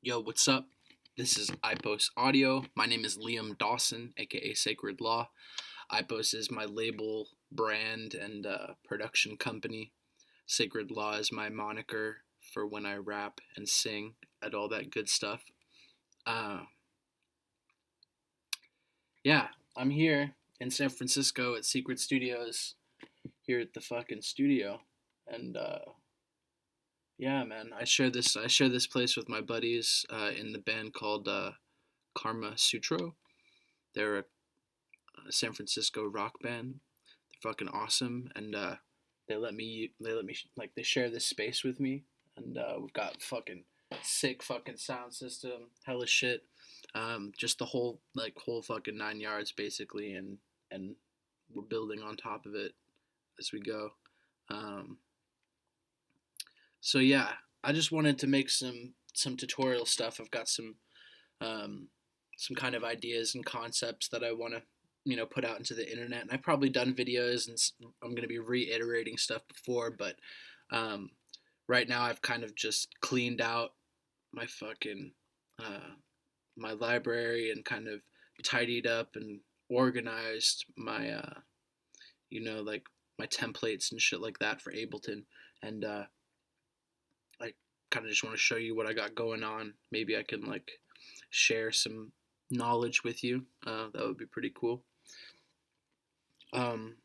Yo, what's up? This is Ipos Audio. My name is Liam Dawson, aka Sacred Law. Ipos is my label, brand, and production company. Sacred Law is my moniker for when I rap and sing and all that good stuff. Uh, yeah, I'm here in San Francisco at Secret Studios, here at the fucking studio, and yeah, man, I share this place with my buddies in the band called Karma Sutro. They're a San Francisco rock band. They're fucking awesome, and they share this space with me, and we've got fucking sick fucking sound system, hella shit, just the whole fucking 9 yards basically, and we're building on top of it as we go. Um, so yeah, I just wanted to make some tutorial stuff. I've got um, some kind of ideas and concepts that I want to put out into the internet. And I've probably done videos, and I'm going to be reiterating stuff before, but um, right now I've kind of just cleaned out my fucking uh, my library and kind of tidied up and organized my like my templates and shit like that for Ableton, and I kind of just want to show you what I got going on. Maybe I can like share some knowledge with you. That would be pretty cool. Um,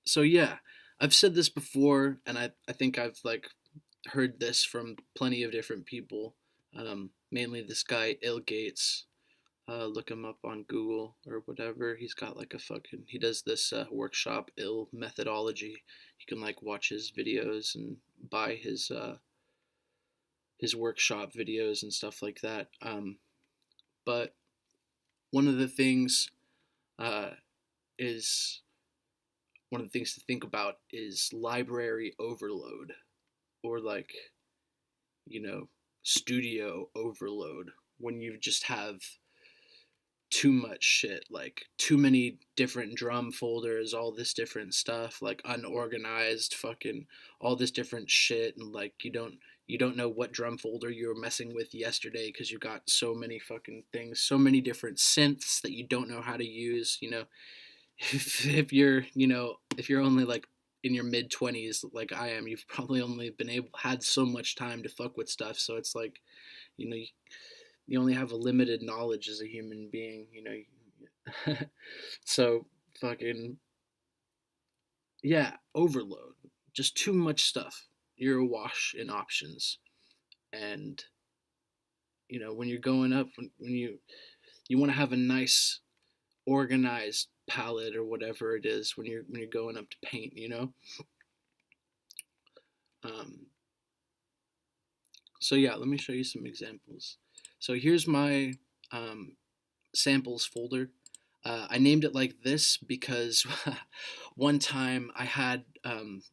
so yeah, I've said this before, and I think I've like heard this from plenty of different people. Mainly this guy Il Gates. Look him up on Google or whatever. He's got like he does this workshop ill methodology. You can like watch his videos and buy his workshop videos and stuff like that. But one of the things uh, is one of the things to think about is library overload, or like studio overload, when you just have too much shit, like too many different drum folders, all this different stuff, like unorganized fucking all this different shit, and like you don't know what drum folder you were messing with yesterday because you got so many fucking things, so many different synths that you don't know how to use. If you're only like in your mid 20s like I am, you've probably only had so much time to fuck with stuff, so it's like you know you only have a limited knowledge as a human being. So fucking yeah, overload, just too much stuff. You're awash in options, and when you're going up, when you want to have a nice organized palette or whatever it is when you're going up to paint. um, so yeah, let me show you some examples. So here's my um, samples folder. I named it like this because one time I had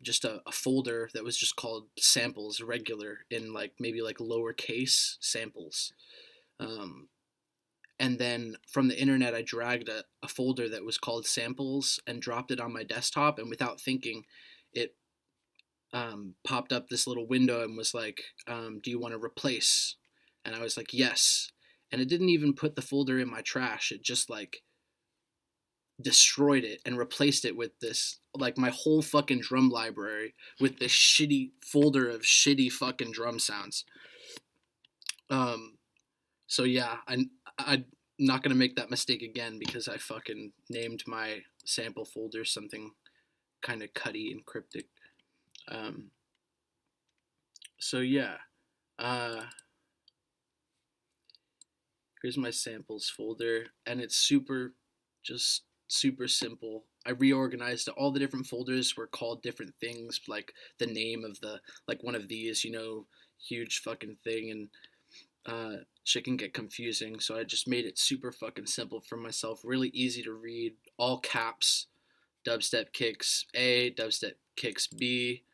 just a folder that was just called samples regular, in like maybe like lowercase samples. Um, and then from the internet, I dragged a folder that was called samples and dropped it on my desktop. And without thinking, it popped up this little window and was like, do you want to replace? And I was like, yes. And it didn't even put the folder in my trash. It just like destroyed it and replaced it with this, like, my whole fucking drum library with this shitty folder of shitty fucking drum sounds. Um, so yeah, I'm not gonna make that mistake again because I fucking named my sample folder something kind of cutty and cryptic. Um, so yeah, uh, here's my samples folder, and it's just super simple. I reorganized all the different folders were called different things, like the name of the like one of these, huge fucking thing, and shit can get confusing. So I just made it super fucking simple for myself, really easy to read, all caps. Dubstep kicks A, dubstep kicks B,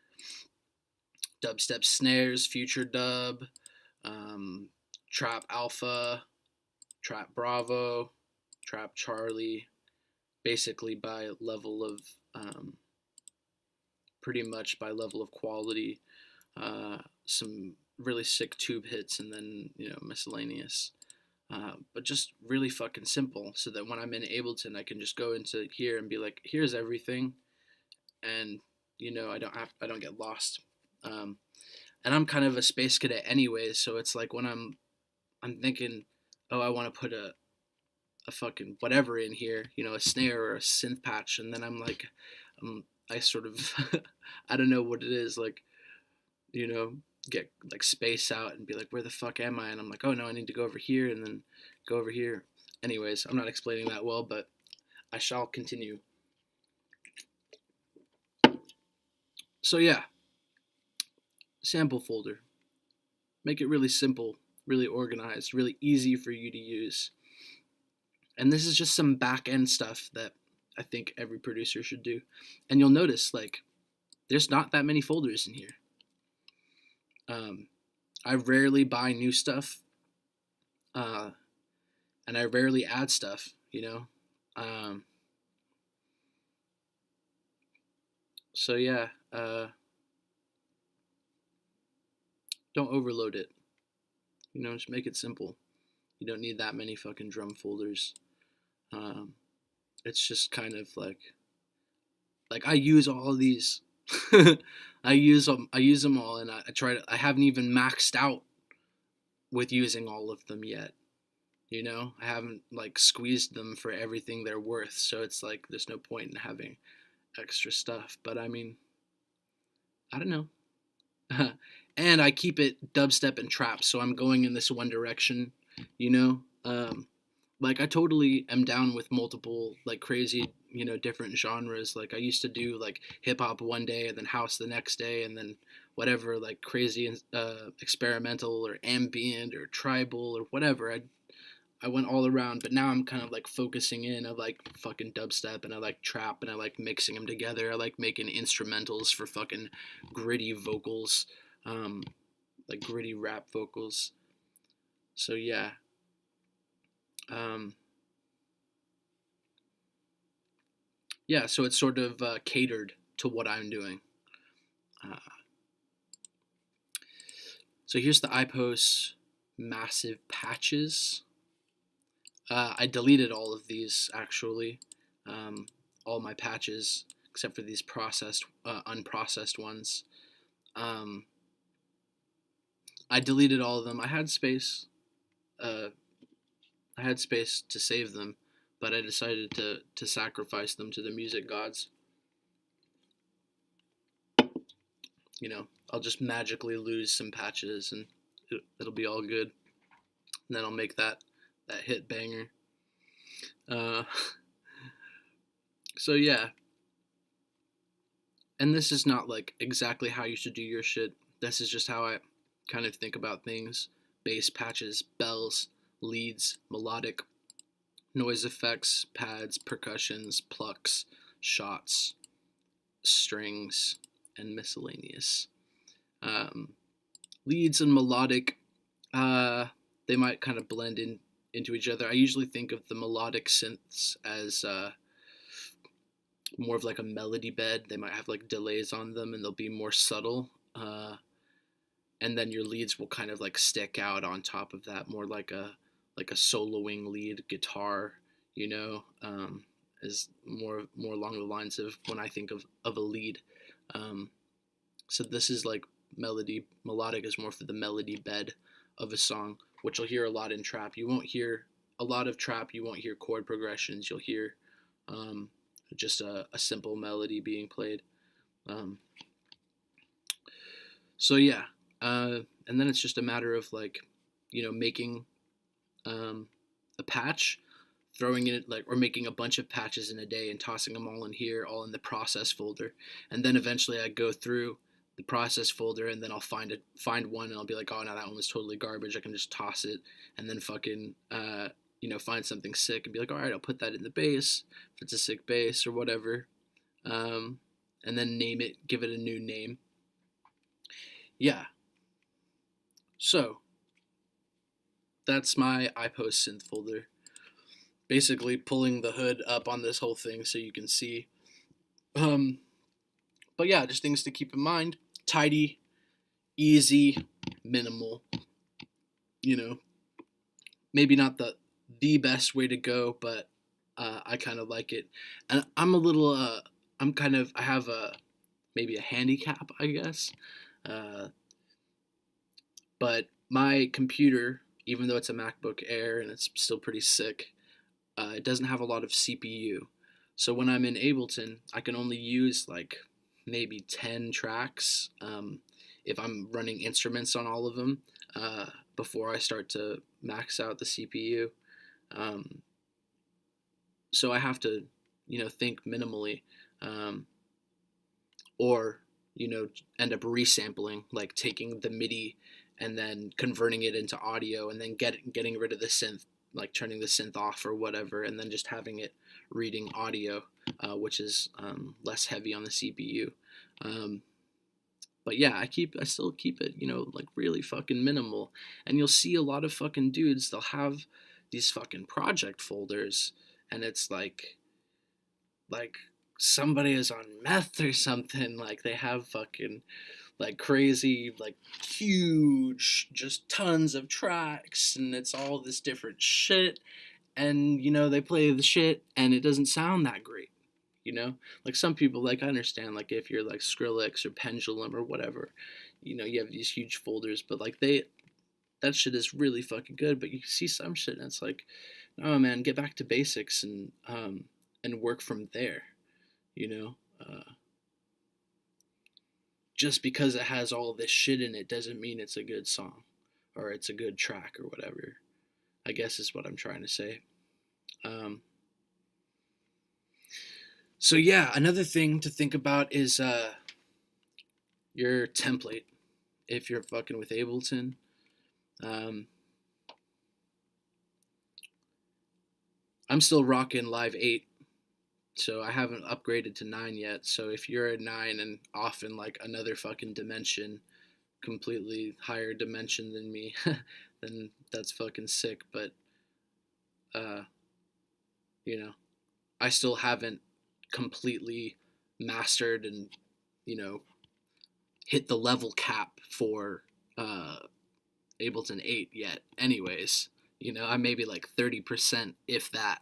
dubstep snares, future dub, trap alpha, trap bravo, trap charlie, basically by level of pretty much by level of quality. Some really sick tube hits, and then miscellaneous. But just really fucking simple, so that when I'm in Ableton, I can just go into here and be like, here's everything, and I don't get lost. Um, and I'm kind of a space cadet anyways, so it's like when I'm thinking, oh, I want to put a fucking whatever in here, a snare or a synth patch, and then I'm like, I sort of, I don't know what it is, like, you know, get like space out and be like, where the fuck am I? And I'm like, oh no, I need to go over here and then go over here. Anyways, I'm not explaining that well, but I shall continue. So yeah, sample folder. Make it really simple, really organized, really easy for you to use. And this is just some back end stuff that I think every producer should do. And you'll notice, like, there's not that many folders in here. I rarely buy new stuff, and I rarely add stuff, So yeah, don't overload it. Just make it simple. You don't need that many fucking drum folders. It's just kind of like I use all of these. I use them all, and I haven't even maxed out with using all of them yet. I haven't like squeezed them for everything they're worth, so it's like there's no point in having extra stuff. But I mean, I don't know. And I keep it dubstep and trap, so I'm going in this one direction, like I totally am down with multiple like crazy, different genres. Like I used to do like hip hop one day and then house the next day, and then whatever, like crazy experimental or ambient or tribal or whatever. I went all around, but now I'm kind of like focusing in. I like fucking dubstep, and I like trap, and I like mixing them together. I like making instrumentals for fucking gritty vocals, like gritty rap vocals. So yeah. Yeah, so it's sort of catered to what I'm doing. Uh, so here's the Ipos massive patches. I deleted all of these actually, all my patches except for these unprocessed ones. I deleted all of them. I had space. I had space to save them, but I decided to sacrifice them to the music gods. I'll just magically lose some patches, and it'll be all good. And then I'll make that hit banger. So yeah. And this is not like exactly how you should do your shit. This is just how I kind of think about things. Bass patches, bells, leads, melodic, noise effects, pads, percussions, plucks, shots, strings, and miscellaneous. Leads and melodic, they might kind of blend into each other. I usually think of the melodic synths as more of like a melody bed. They might have like delays on them, and they'll be more subtle. And then your leads will kind of like stick out on top of that, more like a soloing lead guitar, is more along the lines of when I think of a lead. So this is like melodic is more for the melody bed of a song, which you'll hear a lot in trap. You won't hear a lot of trap. You won't hear chord progressions. You'll hear just a simple melody being played. So yeah, and then it's just a matter of like, making a patch, throwing it or making a bunch of patches in a day and tossing them all in here, all in the process folder, and then eventually I go through the process folder, and then I'll find one, and I'll be like, oh no, that one was totally garbage. I can just toss it, and then fucking find something sick and be like, all right, I'll put that in the bass if it's a sick bass or whatever, and then name it, give it a new name. Yeah. So that's my Ipos synth folder. Basically pulling the hood up on this whole thing so you can see. But yeah, just things to keep in mind. Tidy, easy, minimal, you know, maybe not the best way to go, but I kind of like it. And I'm a little I have a maybe a handicap, I guess. Uh, but my computer, even though it's a MacBook Air and it's still pretty sick, it doesn't have a lot of CPU. So when I'm in Ableton, I can only use like maybe 10 tracks if I'm running instruments on all of them uh, before I start to max out the CPU. Um, so I have to, think minimally, um, or end up resampling, like taking the MIDI and then converting it into audio, and then getting rid of the synth, like turning the synth off or whatever, and then just having it reading audio, which is less heavy on the CPU. Um, but yeah, I still keep it, like really fucking minimal. And you'll see a lot of fucking dudes, they'll have these fucking project folders, and it's like somebody is on meth or something. Like they have fucking like crazy, like huge, just tons of tracks, and it's all this different shit. And they play the shit, and it doesn't sound that great. Like some people, like I understand, like if you're like Skrillex or Pendulum or whatever, you have these huge folders, but like that shit is really fucking good. But you see some shit, and it's like, oh man, get back to basics and work from there. You know, just because it has all this shit in it doesn't mean it's a good song or it's a good track or whatever. I guess is what I'm trying to say. Um, so yeah, another thing to think about is your template. If you're fucking with Ableton, um, I'm still rocking Live 8, so I haven't upgraded to 9 yet. So if you're at 9 and off in like another fucking dimension, completely higher dimension than me, then that's fucking sick. But uh, you know, I still haven't completely mastered and you know hit the level cap for uh, Ableton 8 yet. Anyways, I'm maybe like 30%, if that,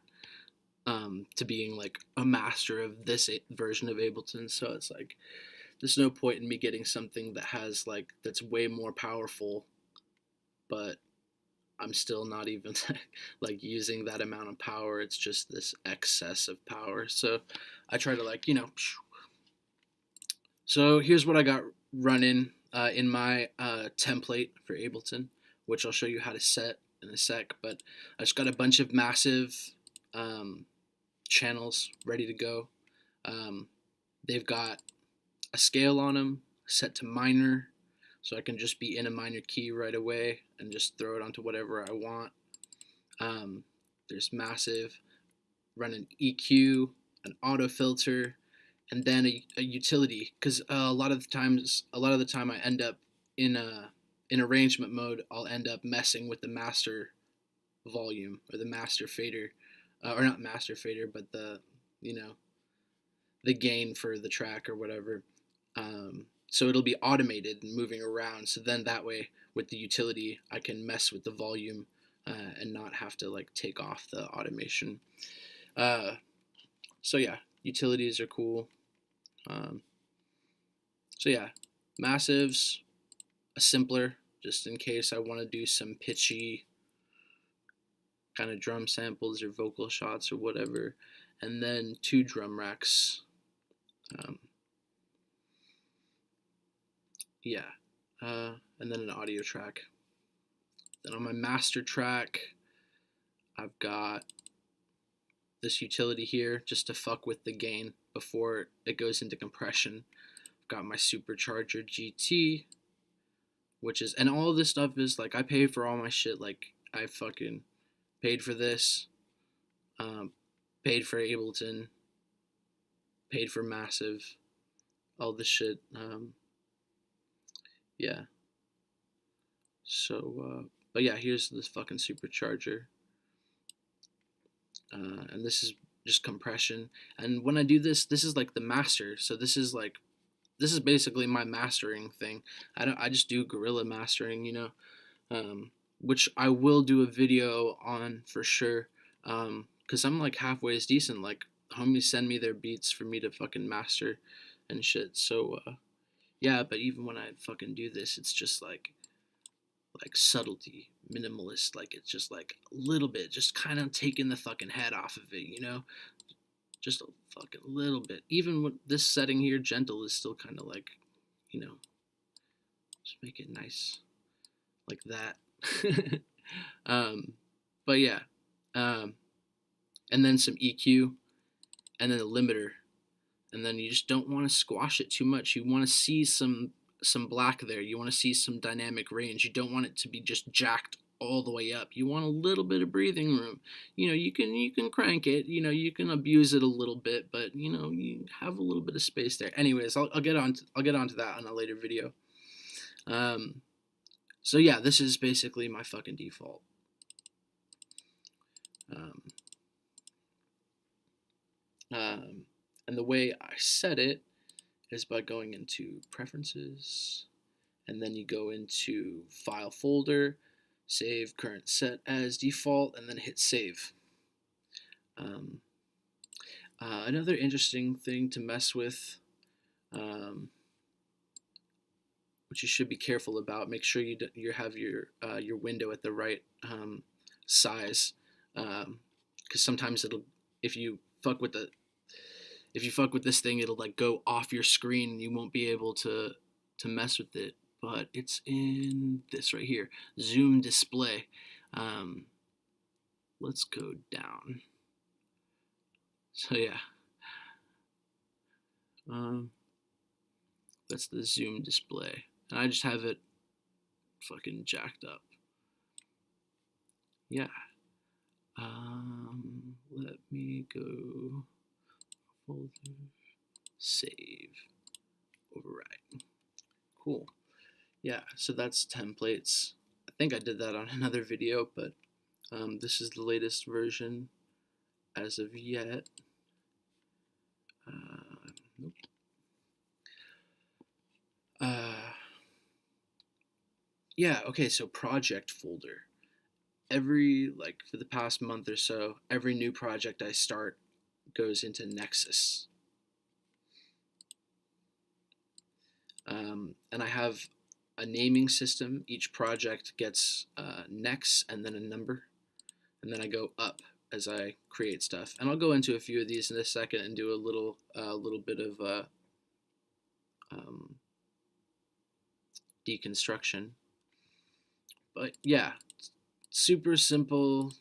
to being like a master of this version of Ableton. So it's like there's no point in me getting something that has like that's way more powerful, but I'm still not even like using that amount of power. It's just this excess of power. So I try to like So here's what I got running in my template for Ableton, which I'll show you how to set in a sec. But I just got a bunch of massive um, channels ready to go. Um, they've got a scale on them set to minor, so I can just be in a minor key right away and just throw it onto whatever I want. There's massive, run an EQ, an auto filter, and then a utility. Because a lot of the time, I end up in arrangement mode. I'll end up messing with the master volume or the master fader, or not master fader, but you know the gain for the track or whatever. So it'll be automated and moving around. So then that way, with the utility, I can mess with the volume and not have to like take off the automation. Uh, so yeah, utilities are cool. Um, so yeah, massives, a simpler, just in case I want to do some pitchy kind of drum samples or vocal shots or whatever, and then two drum racks. Um, yeah, and then an audio track. Then on my master track, I've got this utility here just to fuck with the gain before it goes into compression. I've got my supercharger GT, which is, and all of this stuff is like, I pay for all my shit. Like, I fucking paid for this, um, paid for Ableton, paid for Massive, all this shit. Yeah. But yeah, here's this fucking supercharger. And this is just compression. And when I do this, this is like the master. So this is this is basically my mastering thing. I just do guerrilla mastering, which I will do a video on for sure. Cause I'm like halfway as decent. Like homies send me their beats for me to fucking master and shit. So yeah, but even when I fucking do this, it's just like subtlety, minimalist. Like it's just like a little bit, just kind of taking the fucking head off of it, just a fucking little bit. Even with this setting here, gentle is still kind of like, just make it nice, like that. But yeah, and then some EQ, and then a limiter, and then you just don't want to squash it too much. You want to see some black there. You want to see some dynamic range. You don't want it to be just jacked all the way up. You want a little bit of breathing room. You can crank it. You can abuse it a little bit, but you have a little bit of space there. Anyways, I'll get on to that on a later video. So yeah, this is basically my fucking default. And the way I set it is by going into preferences, and then you go into file folder, save current set as default, and then hit save. Another interesting thing to mess with, which you should be careful about, make sure you have your window at the right size, because sometimes if you fuck with this thing, it'll like go off your screen and you won't be able to mess with it. But it's in this right here, zoom display. Let's go down. So yeah, that's the zoom display, and I just have it fucking jacked up. Yeah. Let me go. Folder, save, override. Cool. Yeah, so that's templates. I think I did that on another video, but this is the latest version as of yet. Nope. Yeah, okay, so project folder. For the past month or so, every new project I start goes into Nexus. And I have a naming system. Each project gets Nex and then a number, and then I go up as I create stuff. And I'll go into a few of these in a second and do a little bit of deconstruction. But yeah, super simple,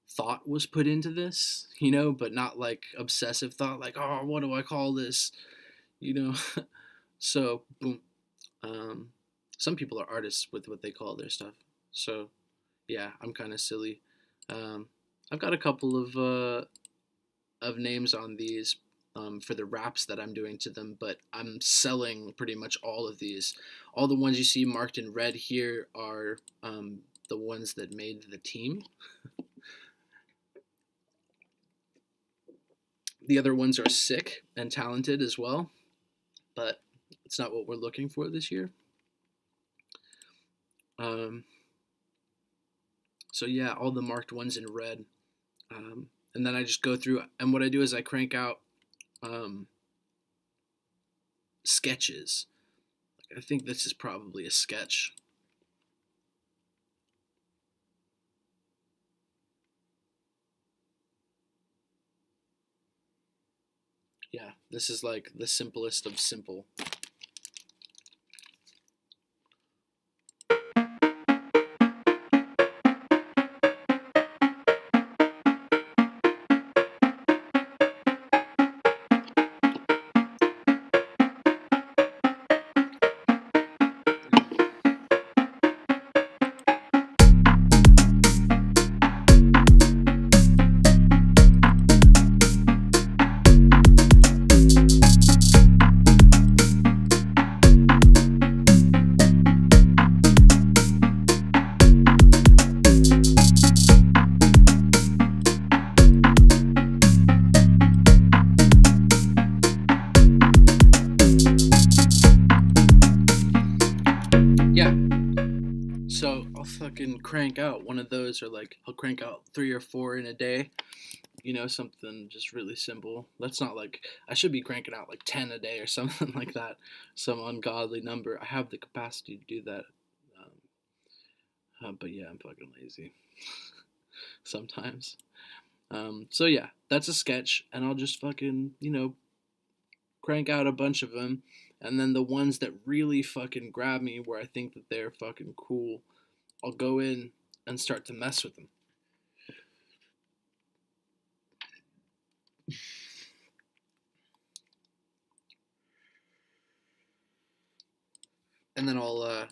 thought was put into this, but not like obsessive thought, like, oh, what do I call this? So boom. Some people are artists with what they call their stuff. So yeah, I'm kind of silly. I've got a couple of names on these for the raps that I'm doing to them, but I'm selling pretty much all of these. All the ones you see marked in red here are the ones that made the team. The other ones are sick and talented as well, but it's not what we're looking for this year. So yeah, all the marked ones in red. And then I just go through, and what I do is I crank out sketches. I think this is probably a sketch. Yeah, this is like the simplest of simple. I'll fucking crank out one of those, or like I'll crank out 3 or 4 in a day. Something just really simple. That's not like I should be cranking out like 10 a day or something like that, some ungodly number. I have the capacity to do that, but yeah, I'm fucking lazy sometimes. So yeah, that's a sketch, and I'll just fucking crank out a bunch of them, and then the ones that really fucking grab me, where I think that they're fucking cool, I'll go in and start to mess with them. And then I'll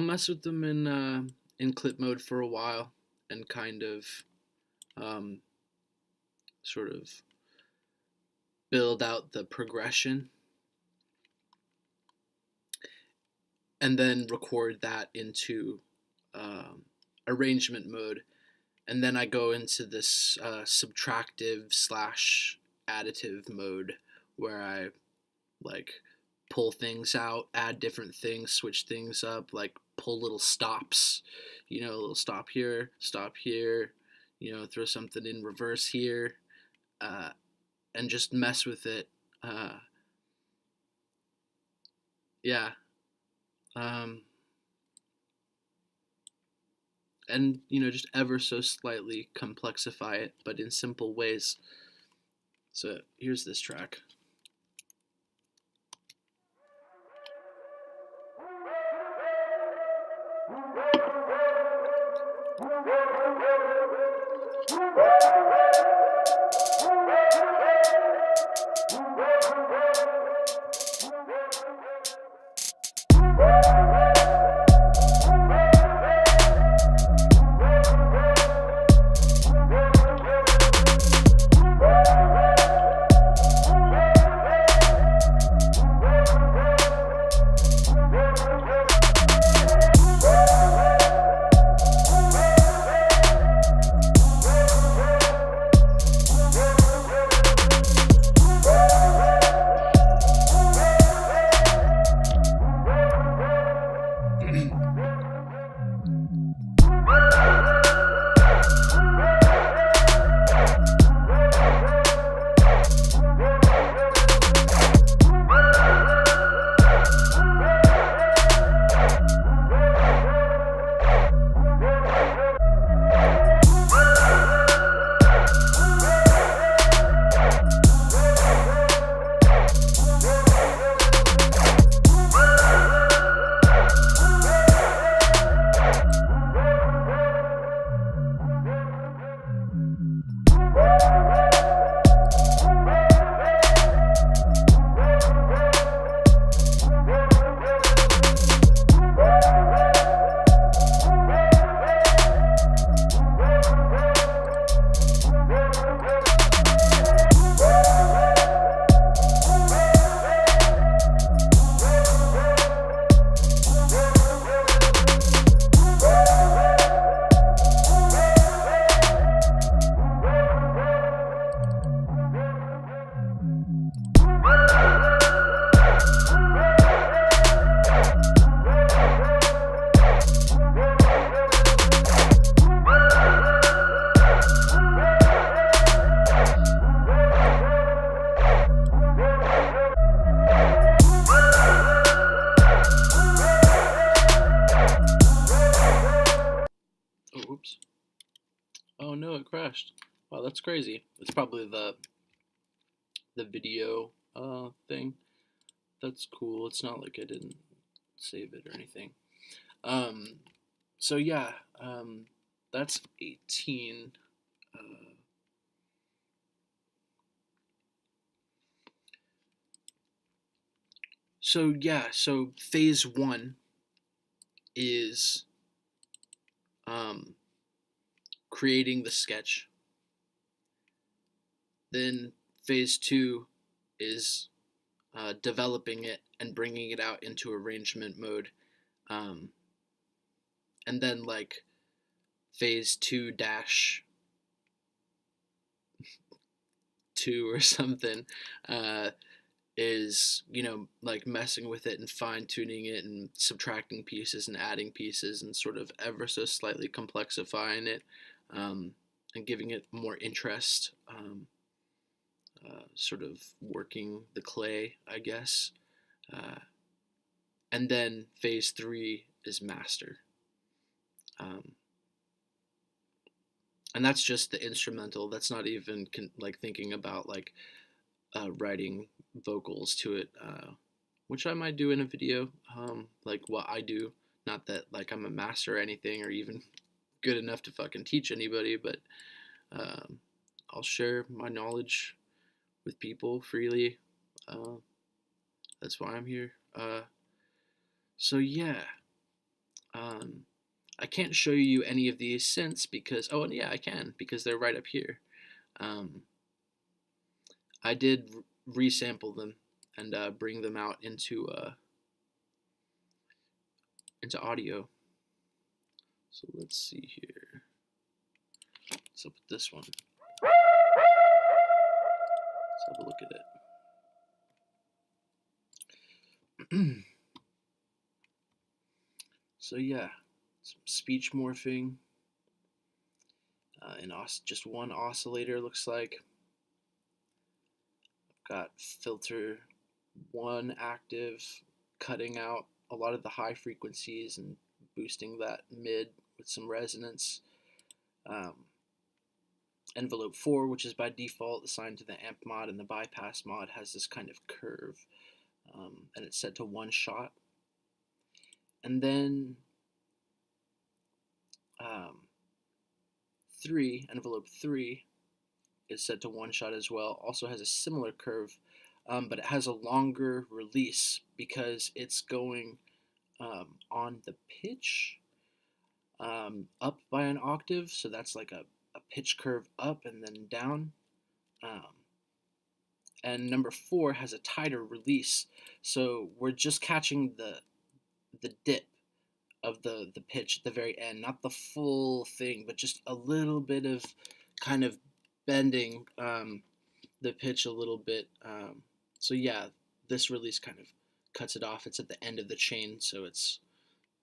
mess with them in clip mode for a while, and kind of sort of build out the progression, and then record that into arrangement mode, and then I go into this subtractive / additive mode, where I like pull things out, add different things, switch things up, like pull little stops, a little stop here, throw something in reverse here, and just mess with it. Yeah. And just ever so slightly complexify it, but in simple ways. So here's this track. Oops. Oh no, it crashed. Wow, that's crazy. It's probably the video thing. That's cool. It's not like I didn't save it or anything. So yeah, that's 18. So yeah, so phase 1 is creating the sketch. Then phase 2 is developing it and bringing it out into arrangement mode. And then like phase 2 dash 2 or something is, like messing with it and fine tuning it and subtracting pieces and adding pieces and sort of ever so slightly complexifying it, and giving it more interest, sort of working the clay, I guess. Uh, and then phase three is master. Um, and that's just the instrumental. That's not even like thinking about like writing vocals to it, which I might do in a video, like what I do. Not that like I'm a master or anything, or even good enough to fucking teach anybody, but um, I'll share my knowledge with people freely. Uh, that's why I'm here. So yeah, um, I can't show you any of these synths because, oh yeah, I can, because they're right up here. I did resample them and bring them out into audio. So let's see here. What's up with this one? Let's have a look at it. So yeah, some speech morphing. And just one oscillator looks like. I've got filter 1 active, cutting out a lot of the high frequencies and boosting that mid with some resonance. Envelope 4, which is by default assigned to the amp mod, and the bypass mod has this kind of curve, and it's set to 1 shot. And then 3, envelope 3, is set to 1 shot as well. Also has a similar curve, but it has a longer release because it's going on the pitch up by an octave, so that's like a pitch curve up and then down. And number 4 has a tighter release, so we're just catching the dip of the pitch at the very end, not the full thing, but just a little bit of kind of bending the pitch a little bit. So yeah, this release kind of cuts it off. It's at the end of the chain, so it's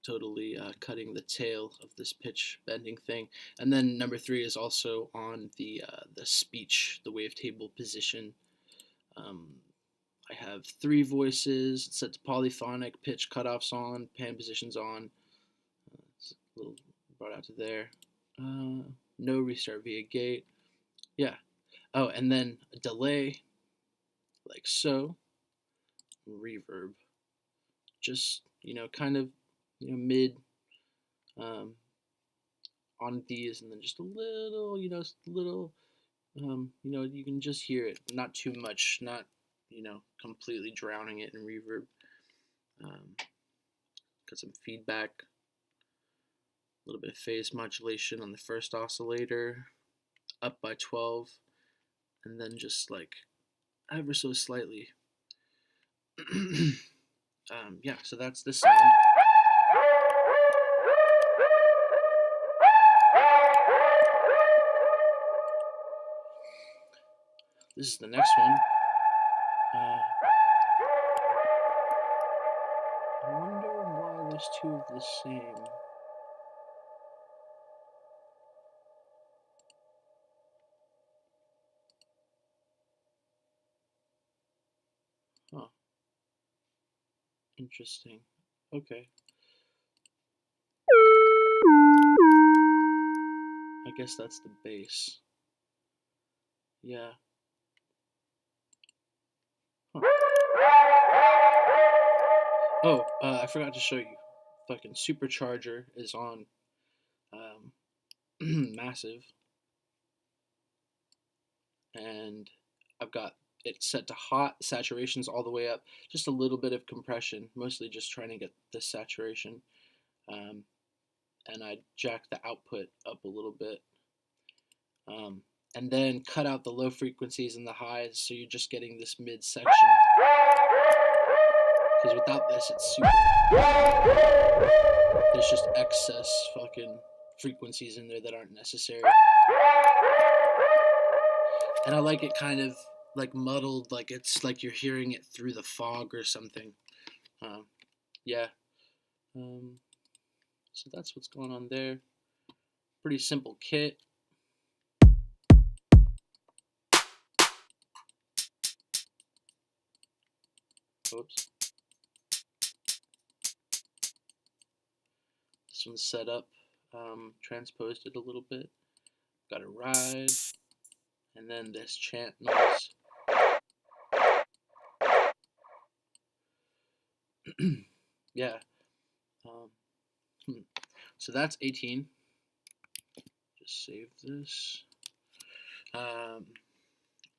totally cutting the tail of this pitch bending thing. And then number 3 is also on the speech, the wavetable position. I have 3 voices. It's set to polyphonic, pitch cutoffs on, pan positions on. It's a little brought out to there. No restart via gate. Yeah. Oh, and then a delay, like so. Reverb. Just, kind of, mid on these, and then just a little, you can just hear it. Not too much, not, completely drowning it in reverb. Got some feedback. A little bit of phase modulation on the first oscillator, up by 12, and then just like ever so slightly. Yeah, so that's this sound. This is the next one. I wonder why there's 2 of the same. Huh. Interesting. Okay. I guess that's the bass. Yeah. Huh. Oh, I forgot to show you. Fucking supercharger is on massive. And I've got it set to hot, saturations all the way up, just a little bit of compression, mostly just trying to get the saturation. And I jack the output up a little bit. And then cut out the low frequencies and the highs, so you're just getting this mid section. Because without this, it's super. There's just excess fucking frequencies in there that aren't necessary. And I like it kind of like muddled, like it's like you're hearing it through the fog or something. Yeah. Um, so that's what's going on there. Pretty simple kit. Oops. This one's set up. Transposed it a little bit. Got a ride, and then this chant noise. Yeah. So that's 18. Just save this.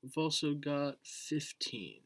We've also got 15.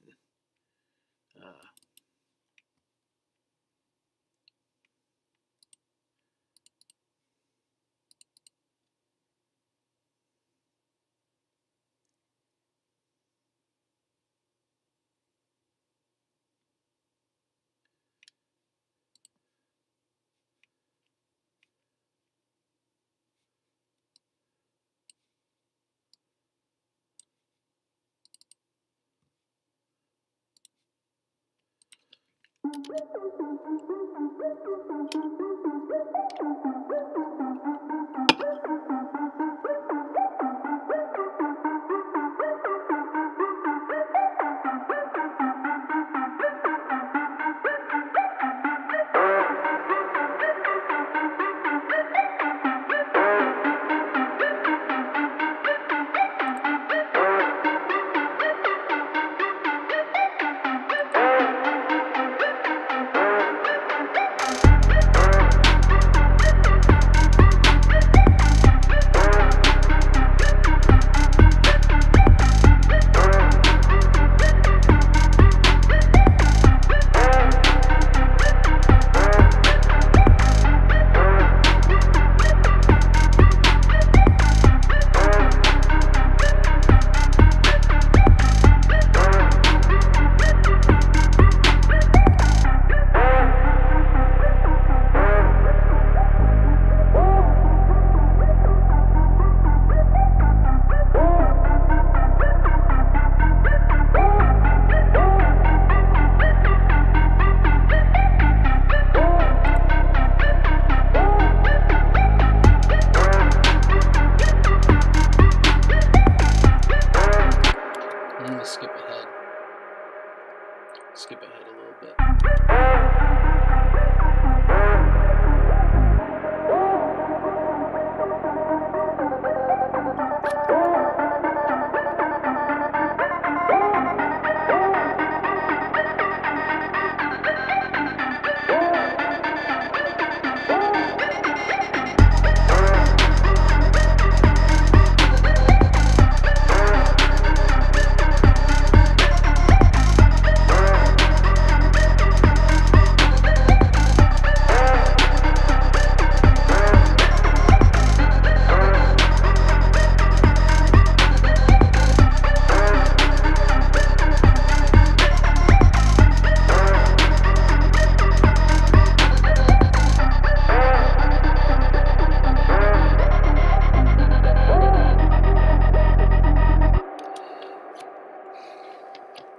Skip ahead a little bit.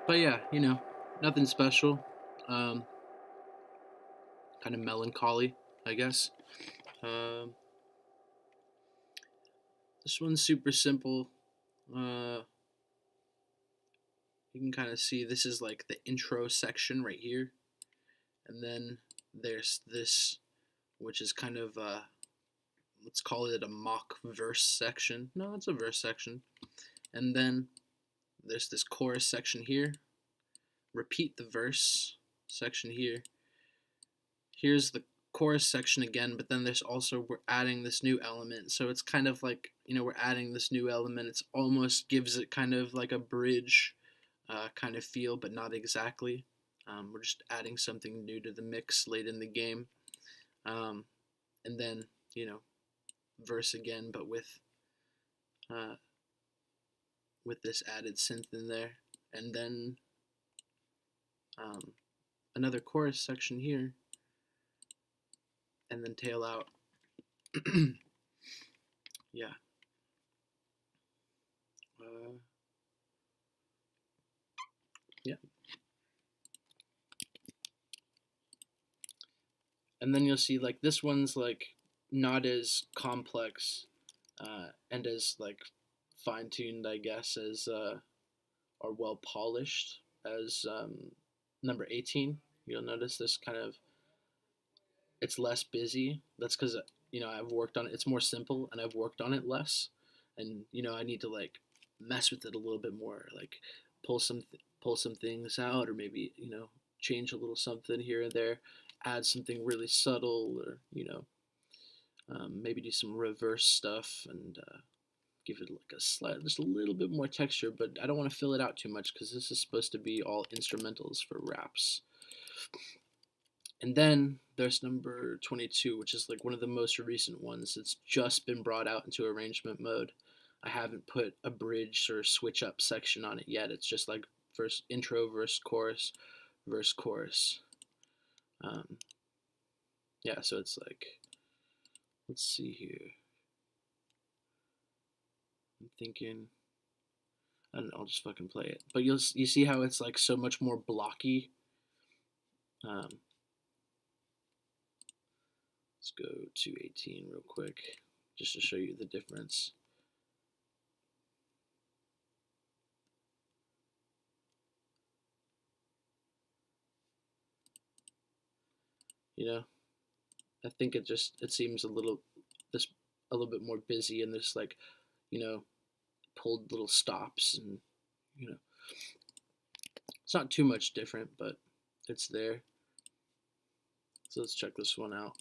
But yeah, nothing special. Kind of melancholy, I guess. This one's super simple. You can kind of see this is like the intro section right here. And then there's this, which is kind of, let's call it a mock verse section. No, it's a verse section. And then there's this chorus section here. Repeat the verse section here. Here's the chorus section again, but then there's also, we're adding this new element. So it's kind of like, we're adding this new element. It's almost gives it kind of like a bridge kind of feel, but not exactly. We're just adding something new to the mix late in the game. And then, verse again, but with this added synth in there. And then another chorus section here. And then tail out. Yeah. And then you'll see like this one's like not as complex and as like fine tuned, I guess, as or well polished as number 18. You'll notice this kind of it's less busy. That's because I've worked on it. It's more simple, and I've worked on it less. And I need to like mess with it a little bit more, like pull some things out, or maybe change a little something here and there, add something really subtle, or maybe do some reverse stuff and give it like a slight, just a little bit more texture. But I don't want to fill it out too much because this is supposed to be all instrumentals for raps. And then there's number 22, which is like one of the most recent ones. It's just been brought out into arrangement mode. I haven't put a bridge or switch up section on it yet. It's just like first intro, verse, chorus, verse, chorus. Yeah, so it's like, let's see here. I'm thinking, I don't know, I'll just fucking play it. But you see how it's like so much more blocky. Let's go to 18 real quick, just to show you the difference. I think it seems a little bit more busy, and there's like pulled little stops, and it's not too much different, but it's there. So let's check this one out.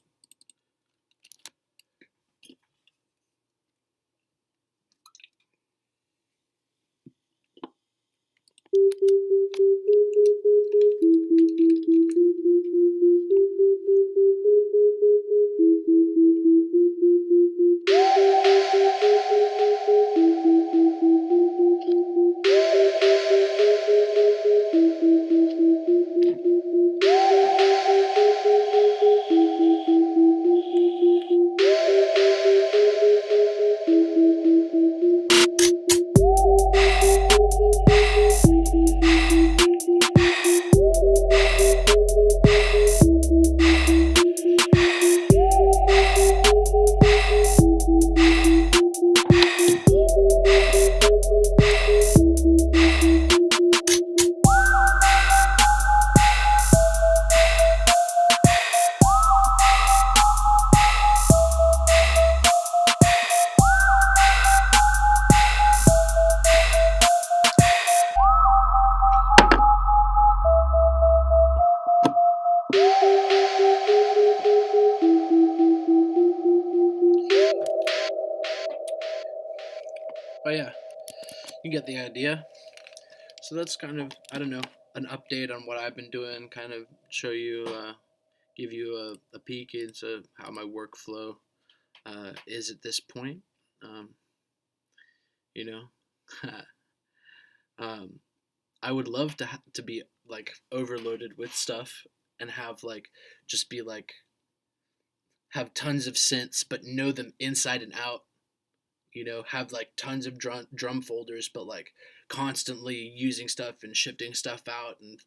But yeah, you get the idea. So that's kind of, I don't know, an update on what I've been doing, kind of show you, give you a peek into how my workflow is at this point. Um, you know, I would love to be like overloaded with stuff and have like just be like have tons of synths but know them inside and out. Have like tons of drum folders, but like constantly using stuff and shifting stuff out, and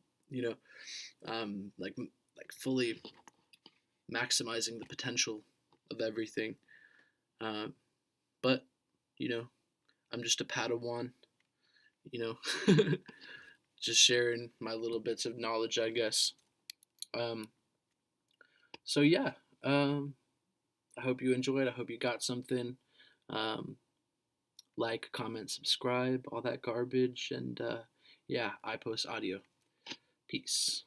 like fully maximizing the potential of everything. But I'm just a Padawan. You know, just sharing my little bits of knowledge, I guess. So yeah, I hope you enjoyed. I hope you got something. Like, comment, subscribe, all that garbage, and yeah, Ipos audio. Peace.